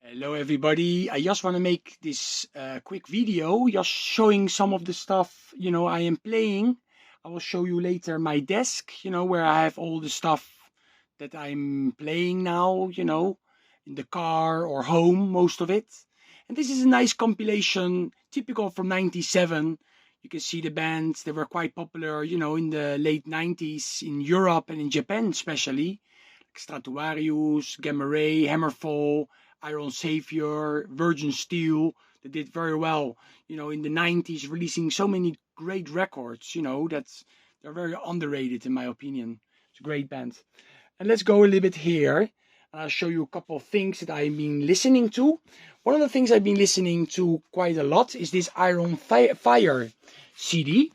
Hello everybody, I just want to make this quick video just showing some of the stuff I am playing. I will show you later my desk, where I have all the stuff that I'm playing now, in the car or home, most of it. And this is a nice compilation, typical from 97. You can see the bands, they were quite popular, in the late 90s in Europe and in Japan especially. Like Stratovarius, Gamma Ray, Hammerfall, Iron Savior, Virgin Steel. They did very well, in the 90s, releasing so many great records, they're very underrated in my opinion. It's a great band. And let's go a little bit here. And I'll show you a couple of things that I've been listening to. One of the things I've been listening to quite a lot is this Iron Fire CD.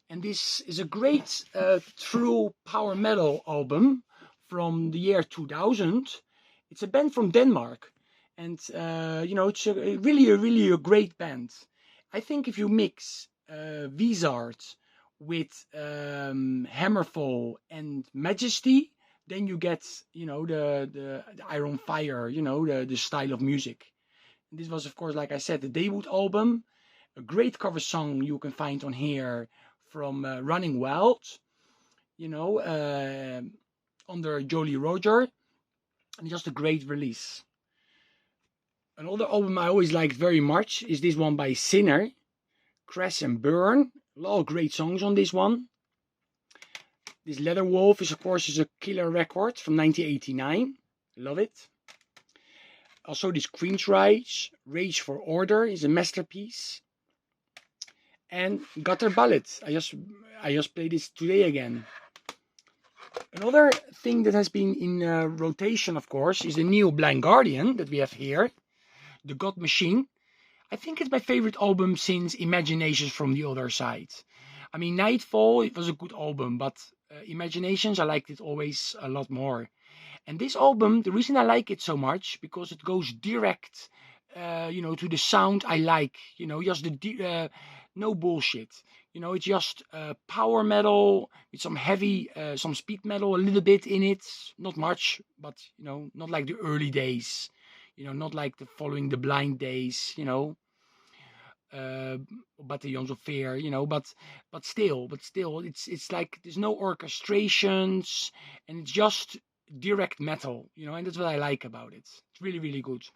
And this is a great true power metal album from the year 2000. It's a band from Denmark. And, it's really a great band. I think if you mix Wizard with Hammerfall and Majesty, then you get, the Iron Fire, the style of music. And this was, of course, like I said, the debut album. A great cover song you can find on here from Running Wild, under Jolly Roger. And just a great release. Another album I always liked very much is this one by Sinner, Crash and Burn. A lot of great songs on this one. This Leatherwolf is, of course, a killer record from 1989. Love it. Also, this Queensryche, Rage for Order is a masterpiece. And Gutter Ballad. I just played this today again. Another thing that has been in rotation, of course, is the new Blind Guardian that we have here. The God Machine. I think it's my favorite album since Imaginations from the Other Side. I mean, Nightfall, it was a good album, but Imaginations, I liked it always a lot more. And this album, the reason I like it so much, because it goes direct, to the sound I like. Just no bullshit. It's just power metal with some heavy, some speed metal, a little bit in it. Not much, but, not like the early days. Not like the Following the Blind days, Batallions of Fear, but still, it's like there's no orchestrations, and it's just direct metal, and that's what I like about it. It's really, really good.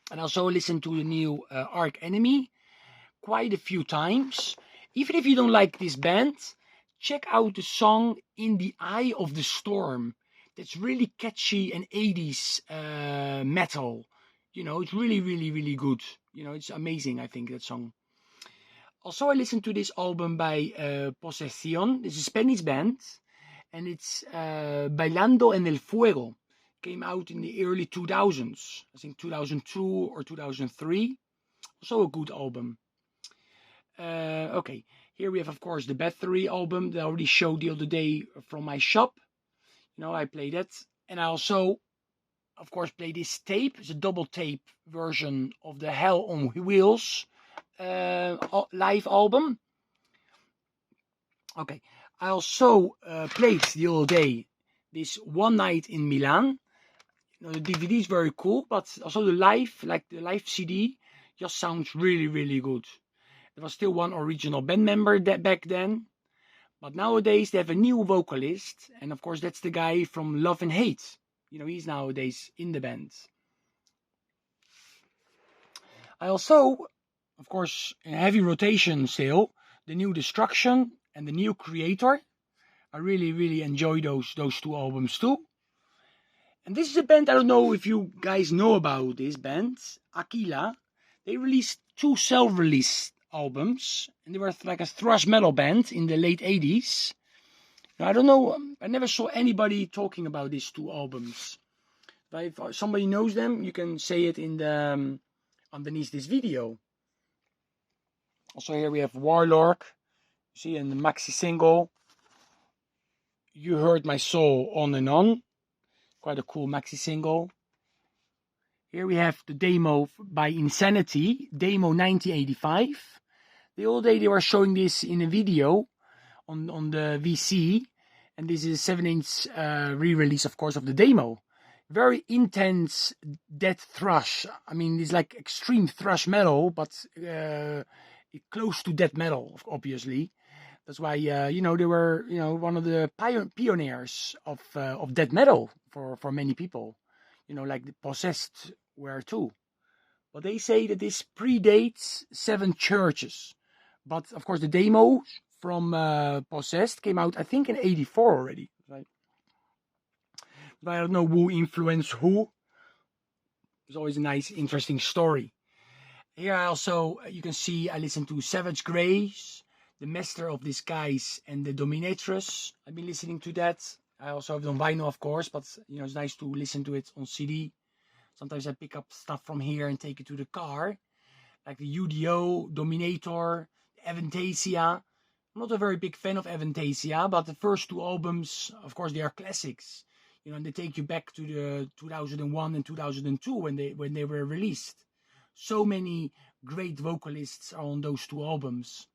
And also listen to the new Arch Enemy quite a few times. Even if you don't like this band, check out the song In the Eye of the Storm. That's really catchy and 80s metal. It's really, really, really good. It's amazing, I think, that song. Also, I listened to this album by Posesión. This is a Spanish band. And it's Bailando en el Fuego. Came out in the early 2000s. I think 2002 or 2003. Also a good album. Okay, here we have, of course, the Bathory album that I already showed the other day from my shop. I played that. And I also, of course, play this tape. It's a double tape version of the Hell on Wheels live album. Okay, I also played the other day this One Night in Milan. The DVD is very cool, but also the live CD, just sounds really, really good. There was still one original band member back then. But nowadays they have a new vocalist, and of course that's the guy from Love and Hate. He's nowadays in the band. I also, of course, in heavy rotation still, the new Destruction and the new Creator. I really, really enjoy those two albums too. And this is a band, I don't know if you guys know about this band, Aquila. They released 2 self-release albums, and they were like a thrash metal band in the late 80s. Now, I don't know, I never saw anybody talking about these 2 albums. But if somebody knows them, you can say it in the underneath this video. Also here we have Warlock, you see, in the maxi single, You Heard My Soul On and On. Quite a cool maxi single. Here we have the demo by Insanity, demo 1985. The other day they were showing this in a video on the VC, and this is a 7-inch re-release, of course, of the demo. very intense death thrash. I mean, it's like extreme thrash metal, but it's close to death metal, obviously. That's why you know, they were, you know, one of the pioneers of death metal for many people. You know, like the Possessed were too. But they say that this predates Seven Churches. But of course, the demo from Possessed came out, I think, in '84 already. Right? But I don't know who influenced who. It's always a nice, interesting story. Here I also, you can see, I listen to Savage Grace, The Master of Disguise, and The Dominatress. I've been listening to that. I also have it on vinyl, of course, but you know, it's nice to listen to it on CD. Sometimes I pick up stuff from here and take it to the car, like the UDO, Dominator, Avantasia. I'm not a very big fan of Avantasia, but the first two albums, of course, they are classics. You know, and they take you back to the 2001 and 2002 when they were released. So many great vocalists are on those two albums.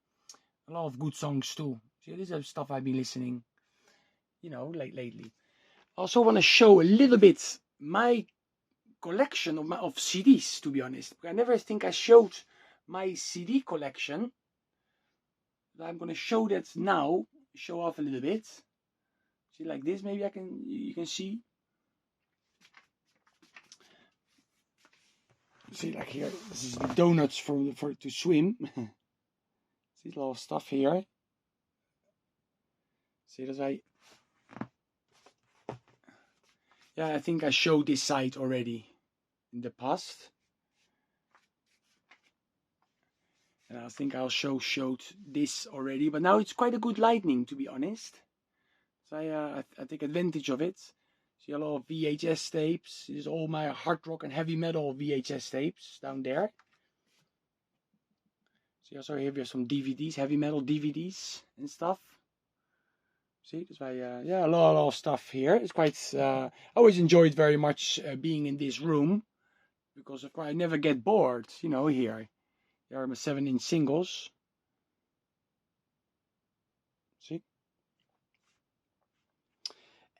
A lot of good songs too. So this is stuff I've been listening, you know, lately. I also want to show a little bit my collection of CDs, to be honest. I never think I showed my CD collection. I'm going to show that now. Show off a little bit. See, like this, maybe you can see. See, like here, this is the donuts for to swim. See, a lot of stuff here. See, that's why. Yeah, I think I showed this site already in the past. And I think I showed this already, but now it's quite a good lighting, to be honest. So I take advantage of it. See a lot of VHS tapes. This is all my hard rock and heavy metal VHS tapes down there. See, also here we have some DVDs, heavy metal DVDs and stuff. See, that's why, yeah, a lot of stuff here. It's quite, I always enjoyed very much being in this room, because of course I never get bored, you know, here. There are my 7-inch singles. See?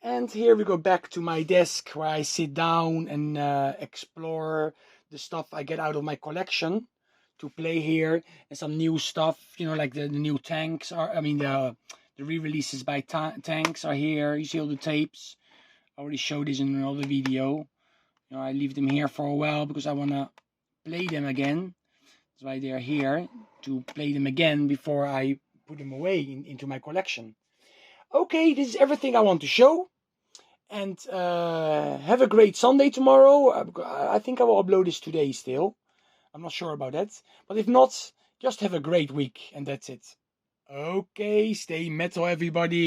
And here we go back to my desk where I sit down and explore the stuff I get out of my collection to play here, and some new stuff, you know, like the new Tanks are, I mean, the re-releases by Tanks are here. You see all the tapes. I already showed this in another video. You know, I leave them here for a while because I want to play them again. That's why they're here, to play them again before I put them away into my collection. Okay, this is everything I want to show. And have a great Sunday tomorrow. I think I will upload this today still. I'm not sure about that. But if not, just have a great week, and that's it. Okay, stay metal, everybody.